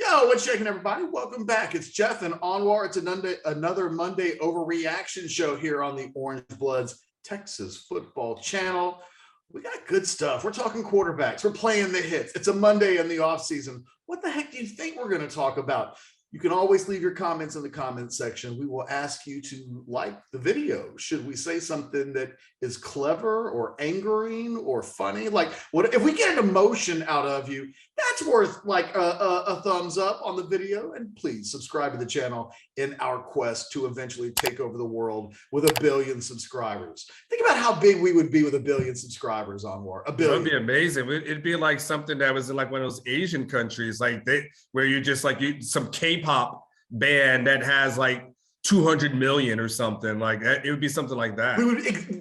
Yo, what's shaking, everybody? Welcome back. It's Geoff and Anwar. It's another Monday Overreaction show here on the Orange Bloods Texas football channel. We got good stuff. We're talking quarterbacks. We're playing the hits. It's a Monday in the offseason. What the heck do you think we're going to talk about? You can always leave your comments in the comments section. We will ask you to like the video. Should we say something that is clever or angering or funny? Like, what if we get an emotion out of you? That's worth like a thumbs up on the video. And please subscribe to the channel in our quest to eventually take over the world with 1 billion subscribers. Think about how big we would be with 1 billion subscribers, Anwar. 1 billion. That'd be amazing. It'd be like something that was in like one of those Asian countries, like where you just like some K-pop band that has like 200 million or something. Like it would be something like that.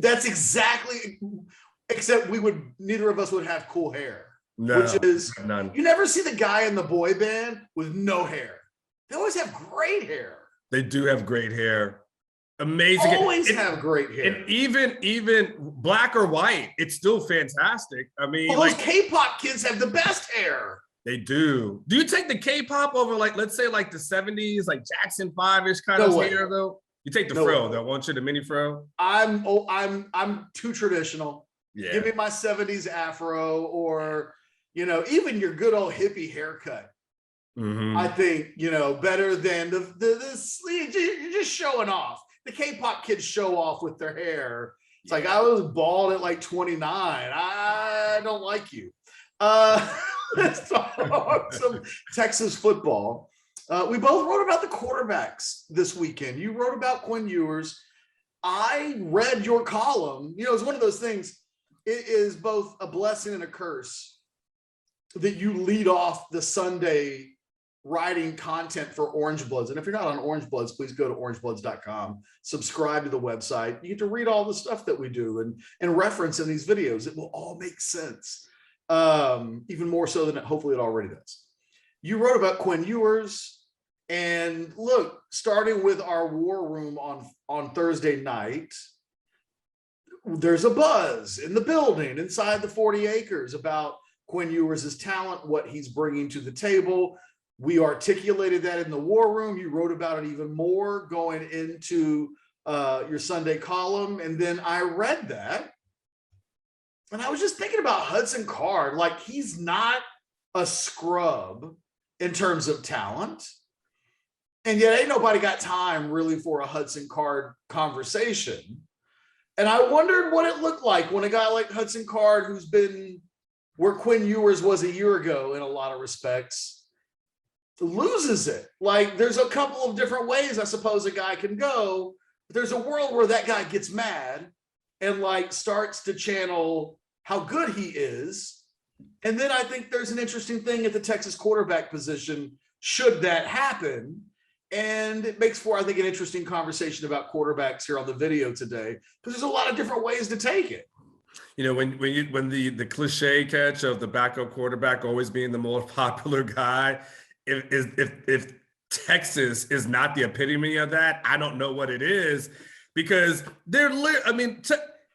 That's exactly, except neither of us would have cool hair. No, which is none. You never see the guy in the boy band with no hair. They always have great hair. They do have great hair. Amazing. Always have great hair. And even black or white, it's still fantastic. I mean, those K-pop kids have the best hair. They do. Do you take the K-pop over, like, let's say like the 70s, like Jackson 5-ish kind of hair though? You take the fro though, won't you? The mini fro? I'm too traditional. Yeah. Give me my 70s afro, or even your good old hippie haircut. Mm-hmm. I think, better than the you're just showing off. The K-pop kids show off with their hair. It's like, I was bald at like 29. I don't like you. Let's talk about some Texas football. We both wrote about the quarterbacks this weekend. You wrote about Quinn Ewers. I read your column. It's one of those things. It is both a blessing and a curse that you lead off the Sunday writing content for Orange Bloods. And if you're not on Orange Bloods, please go to orangebloods.com, subscribe to the website. You get to read all the stuff that we do and reference in these videos. It will all make sense, even more so than hopefully it already does. You wrote about Quinn Ewers, and look, starting with our war room on Thursday night, there's a buzz in the building inside the 40 acres about Quinn Ewers' talent, what he's bringing to the table. We articulated that in the war room. You wrote about it even more going into your Sunday column. And then I read that, and I was just thinking about Hudson Card. Like, he's not a scrub in terms of talent. And yet ain't nobody got time really for a Hudson Card conversation. And I wondered what it looked like when a guy like Hudson Card, who's been where Quinn Ewers was a year ago in a lot of respects, loses it. Like, there's a couple of different ways I suppose a guy can go, but there's a world where that guy gets mad and like starts to channel how good he is. And then I think there's an interesting thing at the Texas quarterback position should that happen. And it makes for, I think, an interesting conversation about quarterbacks here on the video today, because there's a lot of different ways to take it. When the cliche catch of the backup quarterback always being the most popular guy, if Texas is not the epitome of that, I don't know what it is, because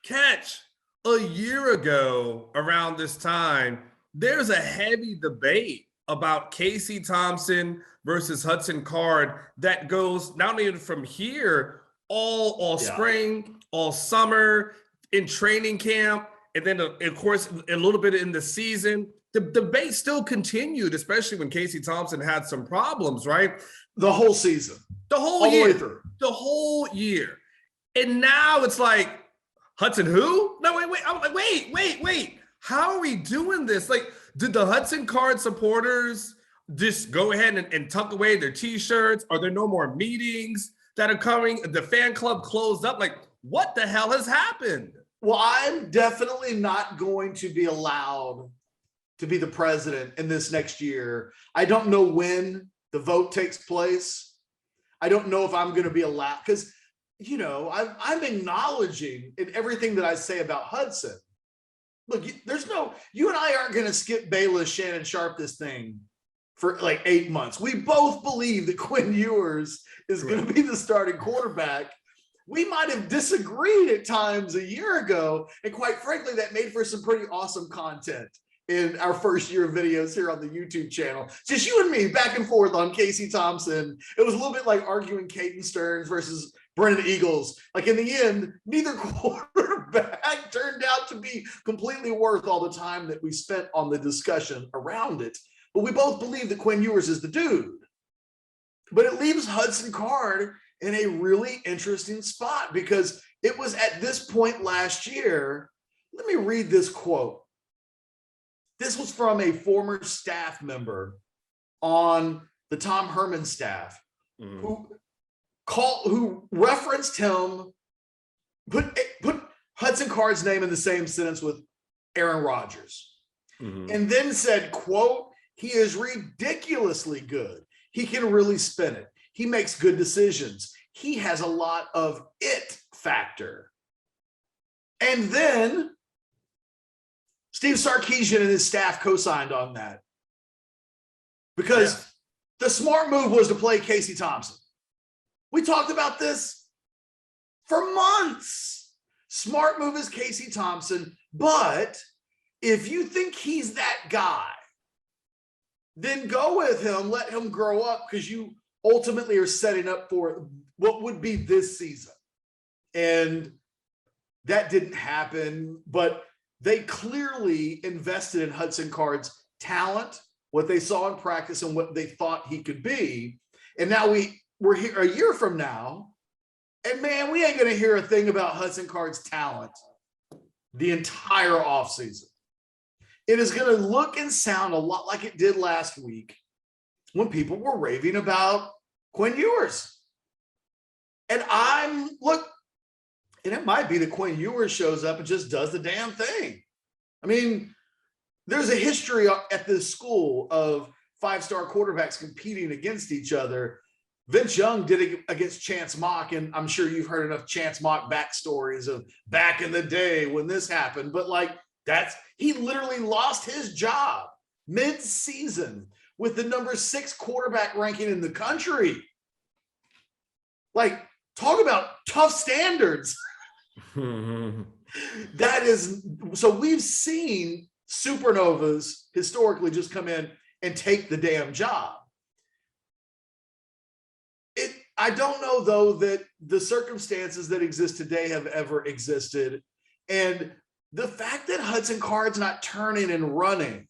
Ketch, a year ago around this time, there's a heavy debate about Casey Thompson versus Hudson Card that goes not only from here all spring, all summer, in training camp, and then of course a little bit in the season. The debate still continued, especially when Casey Thompson had some problems, right? The whole season. The whole year. The way through. The whole year. And now it's like, Hudson who? No, wait. I'm like, wait. How are we doing this? Like, did the Hudson Card supporters just go ahead and tuck away their T-shirts? Are there no more meetings that are coming? The fan club closed up. Like, what the hell has happened? Well, I'm definitely not going to be allowed to be the president in this next year. I don't know when the vote takes place. I don't know if I'm going to be allowed, because, I'm acknowledging in everything that I say about Hudson. Look, you and I aren't going to skip Bayless, Shannon Sharp this thing for like 8 months. We both believe that Quinn Ewers is going to be the starting quarterback. We might have disagreed at times a year ago, and quite frankly, that made for some pretty awesome content in our first year of videos here on the YouTube channel. Just you and me back and forth on Casey Thompson. It was a little bit like arguing Caden Stearns versus Brennan Eagles. Like in the end, neither quarterback turned out to be completely worth all the time that we spent on the discussion around it. But we both believe that Quinn Ewers is the dude. But it leaves Hudson Card in a really interesting spot because it was at this point last year. Let me read this quote. This was from a former staff member on the Tom Herman staff who referenced him, put Hudson Card's name in the same sentence with Aaron Rodgers, and then said, quote, "He is ridiculously good. He can really spin it. He makes good decisions. He has a lot of it factor." And then Steve Sarkisian and his staff co-signed on that because the smart move was to play Casey Thompson. We talked about this for months. Smart move is Casey Thompson, but if you think he's that guy, then go with him, let him grow up, because you ultimately are setting up for what would be this season. And that didn't happen, but they clearly invested in Hudson Card's talent, what they saw in practice and what they thought he could be. And now we're here a year from now, and man, we ain't going to hear a thing about Hudson Card's talent the entire offseason. It is going to look and sound a lot like it did last week when people were raving about Quinn Ewers. And and it might be that Quinn Ewers shows up and just does the damn thing. I mean, there's a history at this school of five-star quarterbacks competing against each other. Vince Young did it against Chance Mock, and I'm sure you've heard enough Chance Mock backstories of back in the day when this happened. But he literally lost his job mid-season with the number 6 quarterback ranking in the country. Like, talk about tough standards. So we've seen supernovas historically just come in and take the damn job. I don't know, though, that the circumstances that exist today have ever existed. And the fact that Hudson Card's not turning and running,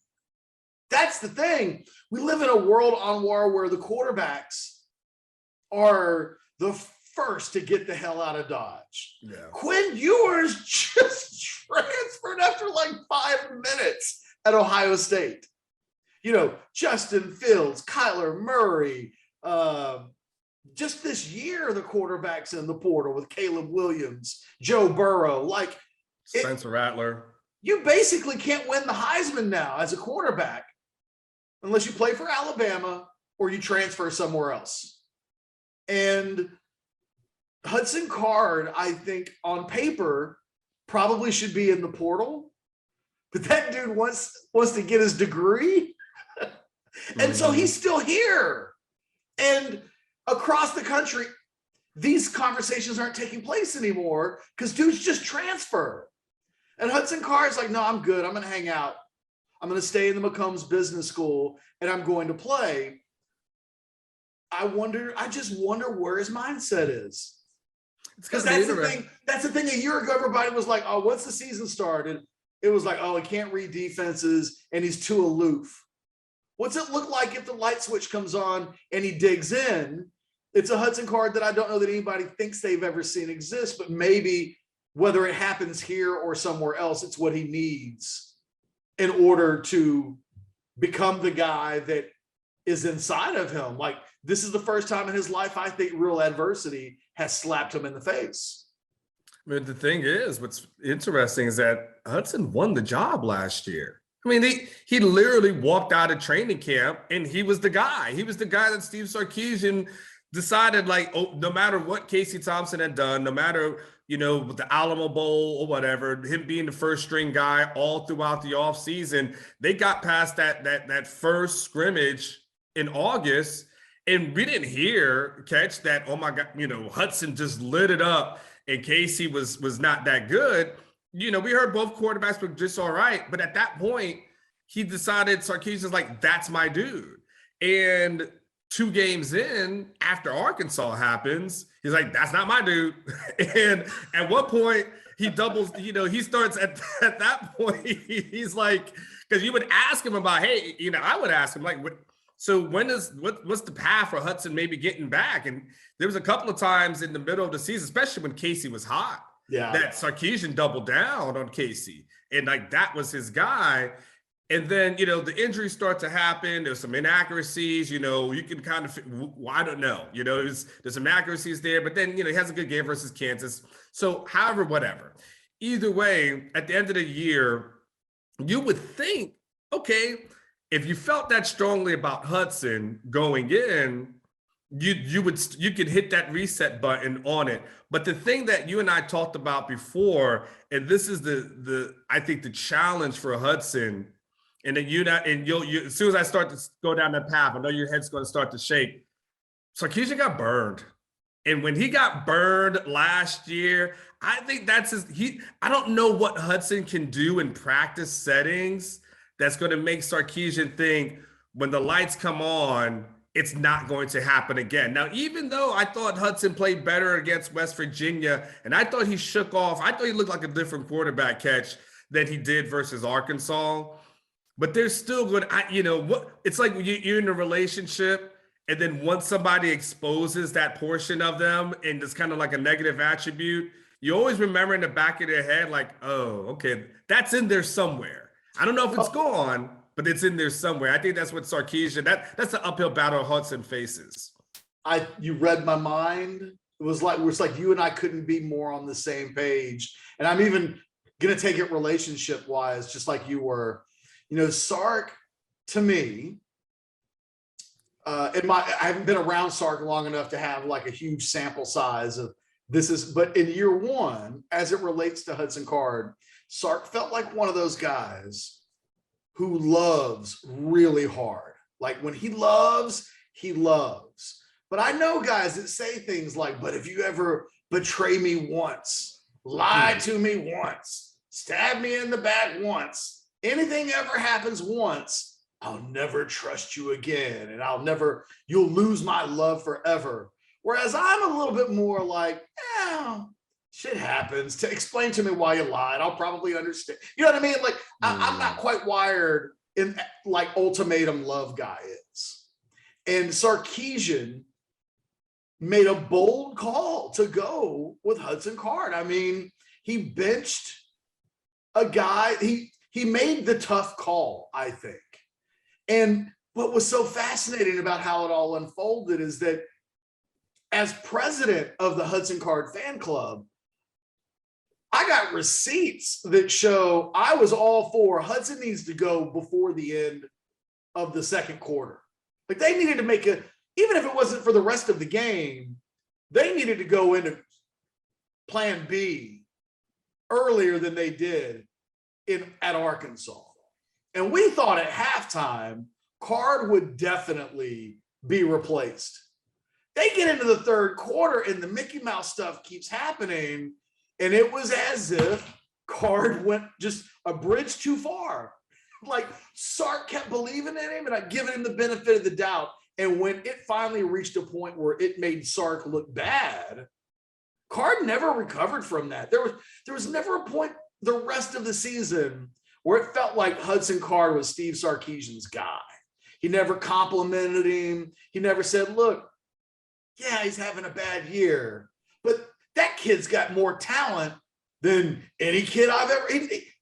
that's the thing. We live in a world, Anwar, where the quarterbacks are the first to get the hell out of Dodge. Yeah. Quinn Ewers just transferred after like 5 minutes at Ohio State. Justin Fields, Kyler Murray, just this year, the quarterbacks in the portal with Caleb Williams, Joe Burrow, Spencer Rattler. You basically can't win the Heisman now as a quarterback unless you play for Alabama or you transfer somewhere else. And Hudson Card, I think, on paper, probably should be in the portal, but that dude wants to get his degree. And so he's still here. And across the country, these conversations aren't taking place anymore because dudes just transfer. And Hudson Card's like, no, I'm good. I'm going to hang out. I'm going to stay in the McCombs Business School, and I'm going to play. I just wonder where his mindset is. Because that's the thing. That's the thing. A year ago, everybody was like, oh, once the season started, it was like, oh, he can't read defenses and he's too aloof. What's it look like if the light switch comes on and he digs in? It's a Hudson Card that I don't know that anybody thinks they've ever seen exist, but maybe whether it happens here or somewhere else, it's what he needs in order to become the guy that is inside of him. Like, this is the first time in his life, I think, real adversity has slapped him in the face. I mean, the thing is, what's interesting is that Hudson won the job last year. I mean, he literally walked out of training camp and he was the guy. He was the guy that Steve Sarkisian decided, no matter what Casey Thompson had done, no matter, the Alamo Bowl or whatever, him being the first string guy all throughout the offseason, they got past that first scrimmage in August. And we didn't hear, Ketch, that, oh my God, Hudson just lit it up and Casey was not that good. We heard both quarterbacks were just all right. But at that point, he decided Sarkisian's like, that's my dude. And 2 games in, after Arkansas happens, he's like, that's not my dude. And at one point, he doubles, he starts at that point, he's like, because you would ask him about, hey, I would ask him, like, so what's the path for Hudson maybe getting back? And there was a couple of times in the middle of the season, especially when Casey was hot, that Sarkisian doubled down on Casey. And like, that was his guy. And then, the injuries start to happen. There's some inaccuracies, you can kind of, I don't know, there's some inaccuracies there, but then, he has a good game versus Kansas. So however, whatever, either way, at the end of the year, you would think, okay, if you felt that strongly about Hudson going in, you could hit that reset button on it. But the thing that you and I talked about before, and this is I think the challenge for Hudson, and then you as soon as I start to go down that path, I know your head's going to start to shake. Sarkisian got burned. And when he got burned last year, I think I don't know what Hudson can do in practice settings that's going to make Sarkisian think when the lights come on, it's not going to happen again. Now, even though I thought Hudson played better against West Virginia, and I thought he I thought he looked like a different quarterback Ketch than he did versus Arkansas. But there's still good, it's like you're in a relationship, and then once somebody exposes that portion of them and it's kind of like a negative attribute, you always remember in the back of your head, like, oh, okay, that's in there somewhere. I don't know if it's gone, but it's in there somewhere. I think that's what Sarkisian, that's the uphill battle Hudson faces. You read my mind. It was like you and I couldn't be more on the same page. And I'm even going to take it relationship wise, just like you were. Sark, to me, I haven't been around Sark long enough to have like a huge sample size of but in year one, as it relates to Hudson Card, Sark felt like one of those guys who loves really hard. Like when he loves, he loves. But I know guys that say things like, but if you ever betray me once, lie to me once, stab me in the back once, anything ever happens once, I'll never trust you again. And you'll lose my love forever. Whereas I'm a little bit more like, shit happens. To explain to me why you lied, I'll probably understand. You know what I mean? Like, I'm not quite wired in like ultimatum love guy is. And Sarkisian made a bold call to go with Hudson Card. I mean, he benched a guy. He made the tough call, I think. And what was so fascinating about how it all unfolded is that as president of the Hudson Card fan club, I got receipts that show I was all for Hudson needs to go before the end of the second quarter. Like they needed to make even if it wasn't for the rest of the game, they needed to go into plan B earlier than they did at Arkansas. And we thought at halftime, Card would definitely be replaced. They get into the third quarter and the Mickey Mouse stuff keeps happening. And it was as if Card went just a bridge too far. Like Sark kept believing in him and I'd given him the benefit of the doubt. And when it finally reached a point where it made Sark look bad, Card never recovered from that. There was never a point the rest of the season where it felt like Hudson Card was Steve Sarkisian's guy. He never complimented him. He never said, look, yeah, he's having a bad year, but that kid's got more talent than any kid I've ever,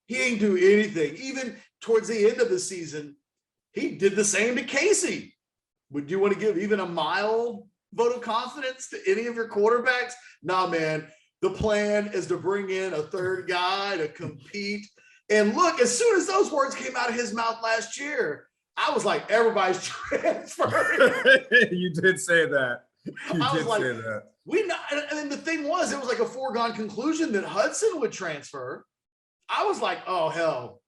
he ain't do anything. Even towards the end of the season, he did the same to Casey. Would you want to give even a mild vote of confidence to any of your quarterbacks? Nah, man, the plan is to bring in a third guy to compete. And look, as soon as those words came out of his mouth last year, I was like, everybody's transferring. You did say that. I was like, and the thing was, it was like a foregone conclusion that Hudson would transfer. I was like, oh, hell.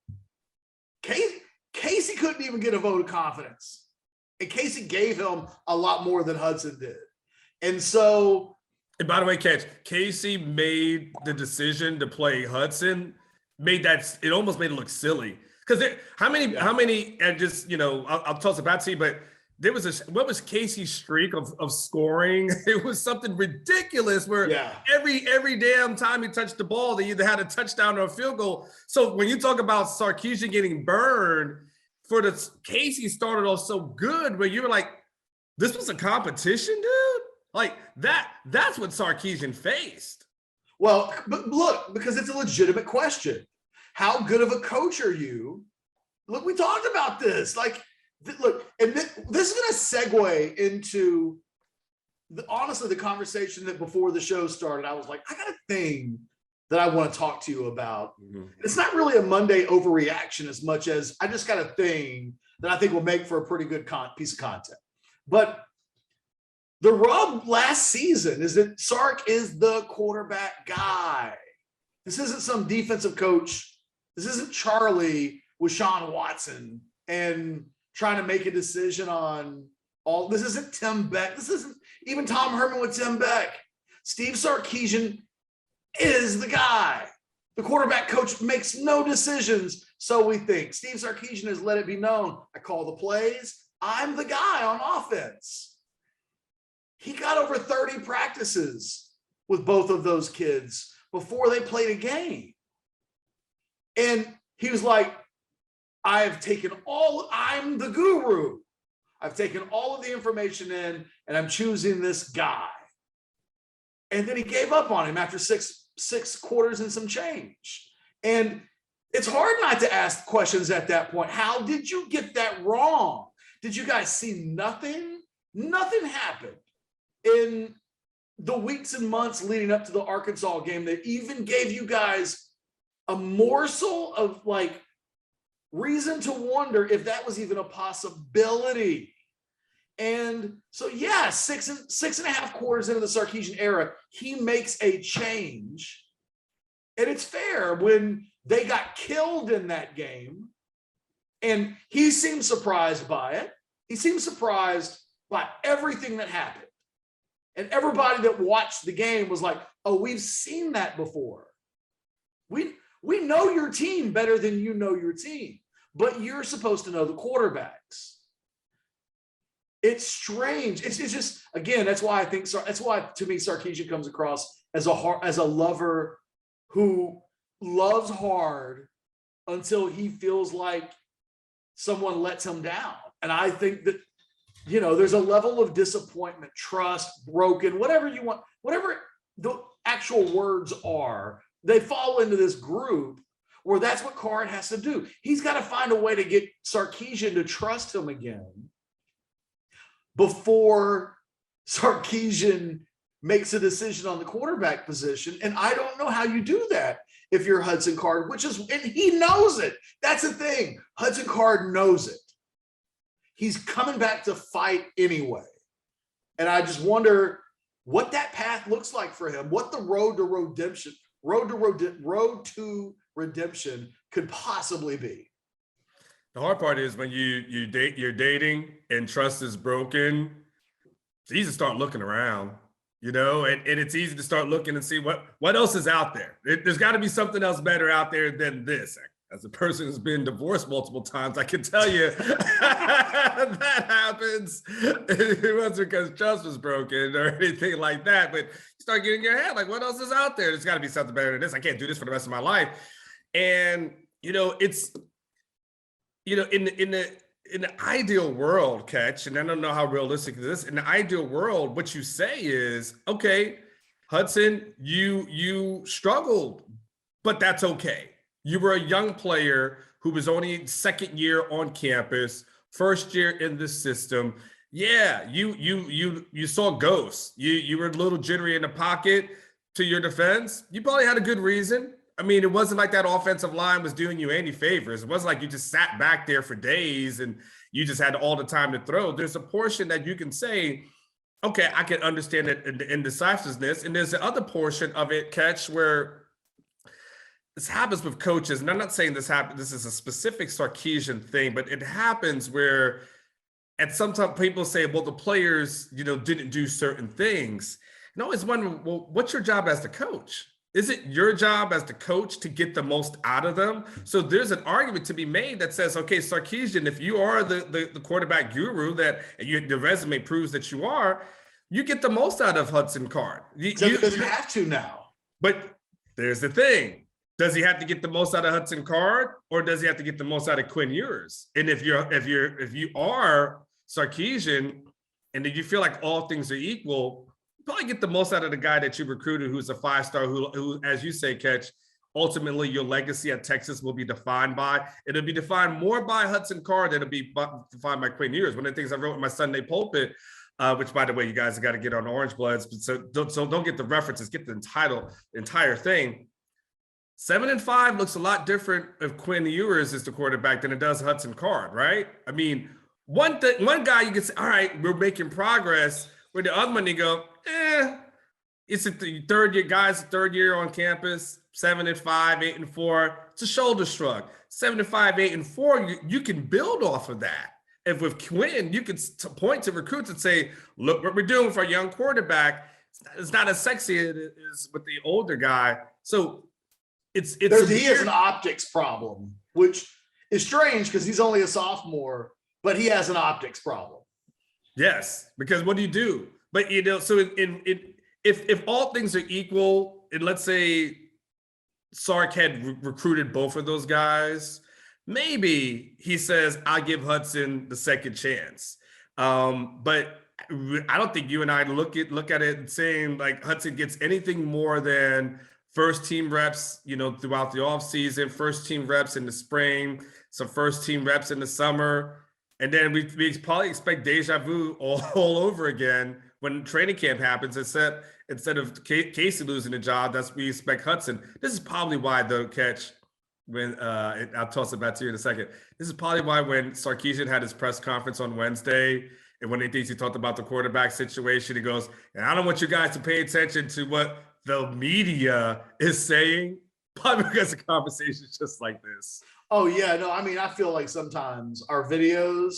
Casey couldn't even get a vote of confidence. And Casey gave him a lot more than Hudson did. And so. And by the way, Casey made the decision to play Hudson, it almost made it look silly. Because how many, and just, I'll toss it back to you, but there was what was Casey's streak of scoring? It was something ridiculous where every damn time he touched the ball, they either had a touchdown or a field goal. So when you talk about Sarkisian getting burned, Casey started off so good, where you were like, this was a competition, dude? Like that's what Sarkisian faced. Well, but look, because it's a legitimate question. How good of a coach are you? Look, we talked about this. Like, look, and this is going to segue into honestly the conversation that before the show started, I was like, I got a thing that I want to talk to you about. Mm-hmm. It's not really a Monday overreaction as much as I just got a thing that I think will make for a pretty good piece of content. But the rub last season is that Sark is the quarterback guy. This isn't some defensive coach. This isn't Charlie with Sean Watson and trying to make a decision on all. This isn't Tim Beck. This isn't even Tom Herman with Tim Beck. Steve Sarkisian is the guy. The quarterback coach makes no decisions, so we think. Steve Sarkisian has let it be known. I call the plays. I'm the guy on offense. He got over 30 practices with both of those kids before they played a game. And he was like, I'm the guru. I've taken all of the information in and I'm choosing this guy. And then he gave up on him after six quarters and some change. And it's hard not to ask questions at that point. How did you get that wrong? Did you guys see nothing? Nothing happened in the weeks and months leading up to the Arkansas game that even gave you guys a morsel of like reason to wonder if that was even a possibility. And so, yeah, six and a half quarters into the Sarkisian era, he makes a change. And it's fair when they got killed in that game. And he seemed surprised by it. He seemed surprised by everything that happened. And everybody that watched the game was like, oh, we've seen that before. We know your team better than you know your team, but you're supposed to know the quarterbacks. It's strange. It's just, again, that's why to me Sarkisian comes across as a lover who loves hard until he feels like someone lets him down. And I think that, there's a level of disappointment, trust, broken, whatever you want, whatever the actual words are, they fall into this group where that's what Card has to do. He's got to find a way to get Sarkisian to trust him again before Sarkisian makes a decision on the quarterback position. And I don't know how you do that if you're Hudson Card, and he knows it. That's the thing. Hudson Card knows it. He's coming back to fight anyway. And I just wonder what that path looks like for him, what the road to redemption could possibly be. The hard part is when you're dating and trust is broken, it's easy to start looking around, and it's easy to start looking and see what else is out there. There's got to be something else better out there than this. As a person who's been divorced multiple times, I can tell you that happens. It wasn't because trust was broken or anything like that, but you start getting in your head like, what else is out there? There's got to be something better than this. I can't do this for the rest of my life. And it's in the ideal world, Ketch, and I don't know how realistic this is. In the ideal world, what you say is, okay, Hudson, you struggled, but that's okay. You were a young player who was only second year on campus, first year in the system. Yeah, you saw ghosts. You were a little jittery in the pocket. To your defense, you probably had a good reason. I mean, it wasn't like that offensive line was doing you any favors. It wasn't like you just sat back there for days and you just had all the time to throw. There's a portion that you can say, okay, I can understand it in the indecisiveness. And there's the other portion of it, Ketch, where this happens with coaches, and I'm not saying this is a specific Sarkisian thing, but it happens where at some time people say, well, the players, didn't do certain things. And I always wonder, well, what's your job as the coach? is it your job as the coach to get the most out of them? So there's an argument to be made that says, okay, Sarkisian, if you are the quarterback guru that the resume proves that you are, you get the most out of Hudson Card. He doesn't have to now. But there's the thing. Does he have to get the most out of Hudson Card, or does he have to get the most out of Quinn Ewers? And if you are Sarkisian and you feel like all things are equal, probably get the most out of the guy that you recruited, who's a 5-star, who, as you say, Ketch, ultimately your legacy at Texas will be defined by. It'll be defined more by Hudson Card than it'll be defined by Quinn Ewers. One of the things I wrote in my Sunday pulpit, which, by the way, you guys have got to get on Orange Bloods, so don't get the references, get the entire thing. 7-5 looks a lot different if Quinn Ewers is the quarterback than it does Hudson Card, right? I mean, one guy you can say, all right, we're making progress. Where the other one, you go, it's the third year, guys, third year on campus, 7-5, 8-4. It's a shoulder shrug. 7-5, 8-4, you can build off of that. If with Quinn, you can point to recruits and say, look what we're doing for a young quarterback. It's not as sexy as it is with the older guy. So he has an optics problem, which is strange because he's only a sophomore, but he has an optics problem. Yes, because what do you do? But so if all things are equal, and let's say Sark had recruited both of those guys, maybe he says, I'll give Hudson the second chance. But I don't think you and I look at it and saying like Hudson gets anything more than first team reps, throughout the offseason, first team reps in the spring, some first team reps in the summer. And then we probably expect deja vu all over again when training camp happens. Instead of Casey losing the job, we expect Hudson. This is probably why, though, Ketch, when I'll toss it back to you in a second. This is probably why when Sarkisian had his press conference on Wednesday, and when he talked about the quarterback situation, he goes, and I don't want you guys to pay attention to what the media is saying, probably because the conversation is just like this. Oh, yeah. No, I mean, I feel like sometimes our videos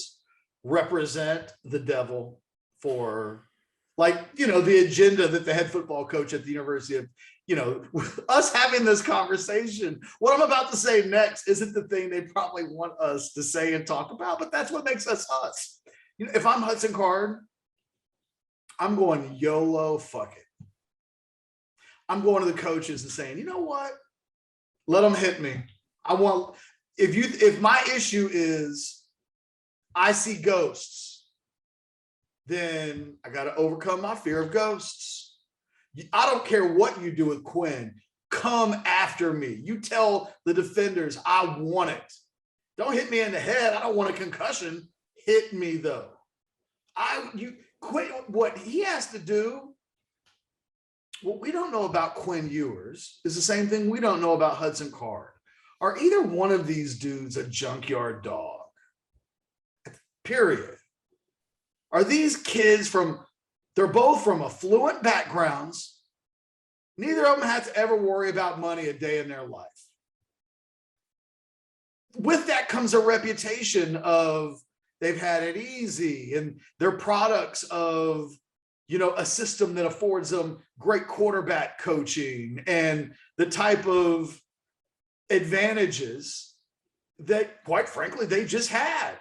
represent the devil for, the agenda that the head football coach at the University of, us having this conversation. What I'm about to say next isn't the thing they probably want us to say and talk about, but that's what makes us us. If I'm Hudson Card, I'm going YOLO, fuck it. I'm going to the coaches and saying, you know what? Let them hit me. If my issue is I see ghosts, then I got to overcome my fear of ghosts. I don't care what you do with Quinn. Come after me. You tell the defenders I want it. Don't hit me in the head. I don't want a concussion. Hit me though. Quinn, what he has to do, what we don't know about Quinn Ewers is the same thing we don't know about Hudson Card. Are either one of these dudes a junkyard dog? Period. Are these kids they're both from affluent backgrounds. Neither of them had to ever worry about money a day in their life. With that comes a reputation of they've had it easy and they're products of, a system that affords them great quarterback coaching and the type of advantages that, quite frankly, they just had.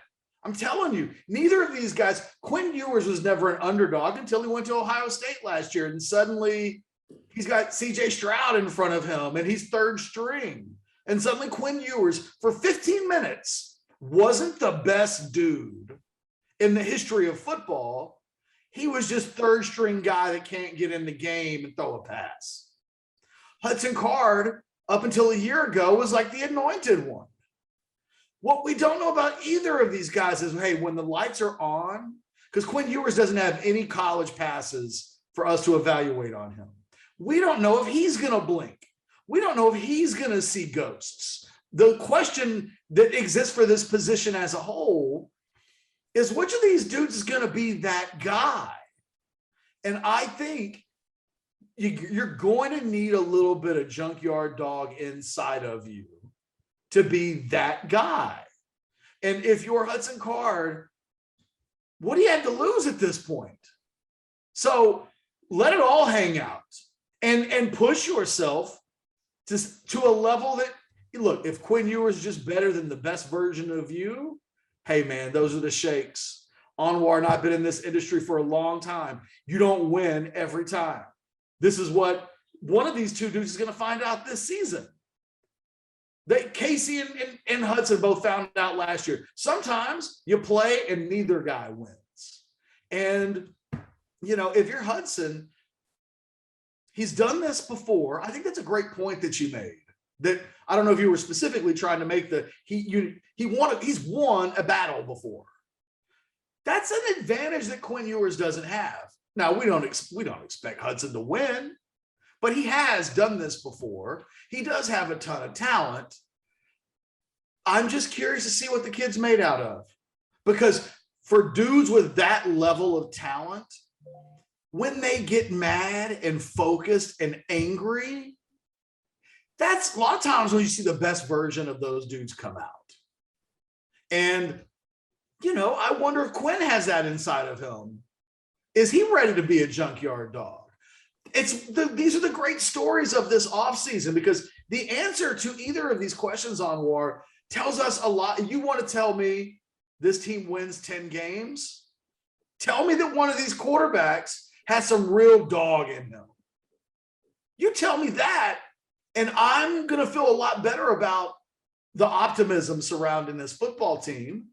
I'm telling you, neither of these guys, Quinn Ewers was never an underdog until he went to Ohio State last year. And suddenly he's got CJ Stroud in front of him and he's third string. And suddenly Quinn Ewers for 15 minutes wasn't the best dude in the history of football. He was just third string guy that can't get in the game and throw a pass. Hudson Card, up until a year ago, was like the anointed one. What we don't know about either of these guys is, hey, when the lights are on, because Quinn Ewers doesn't have any college passes for us to evaluate on him. We don't know if he's going to blink. We don't know if he's going to see ghosts. The question that exists for this position as a whole is which of these dudes is going to be that guy? And I think you're going to need a little bit of junkyard dog inside of you to be that guy. And if you're Hudson Card, what do you have to lose at this point? So let it all hang out and push yourself just to a level that, look, if Quinn Ewers is just better than the best version of you, hey, man, those are the shakes. Anwar and I have been in this industry for a long time. You don't win every time. This is what one of these two dudes is going to find out this season. Casey and Hudson both found out last year. Sometimes you play and neither guy wins. And, if you're Hudson, he's done this before. I think that's a great point that you made. That I don't know if you were specifically trying to make he's won a battle before. That's an advantage that Quinn Ewers doesn't have. Now we don't expect Hudson to win, but he has done this before. He does have a ton of talent. I'm just curious to see what the kid's made out of, because for dudes with that level of talent, when they get mad and focused and angry, that's a lot of times when you see the best version of those dudes come out. And, I wonder if Quinn has that inside of him. Is he ready to be a junkyard dog? These are the great stories of this offseason, because the answer to either of these questions, Anwar, tells us a lot. You want to tell me this team wins 10 games? Tell me that one of these quarterbacks has some real dog in him. You tell me that, and I'm going to feel a lot better about the optimism surrounding this football team.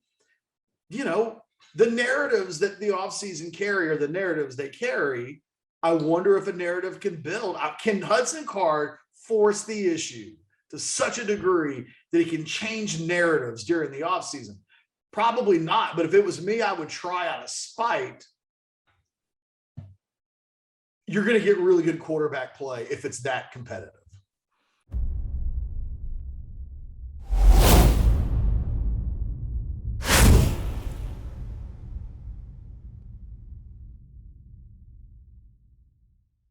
The narratives that the offseason carry are the narratives they carry. I wonder if a narrative can build. Can Hudson Card force the issue to such a degree that he can change narratives during the offseason? Probably not, but if it was me, I would try out of spite. You're going to get really good quarterback play if it's that competitive.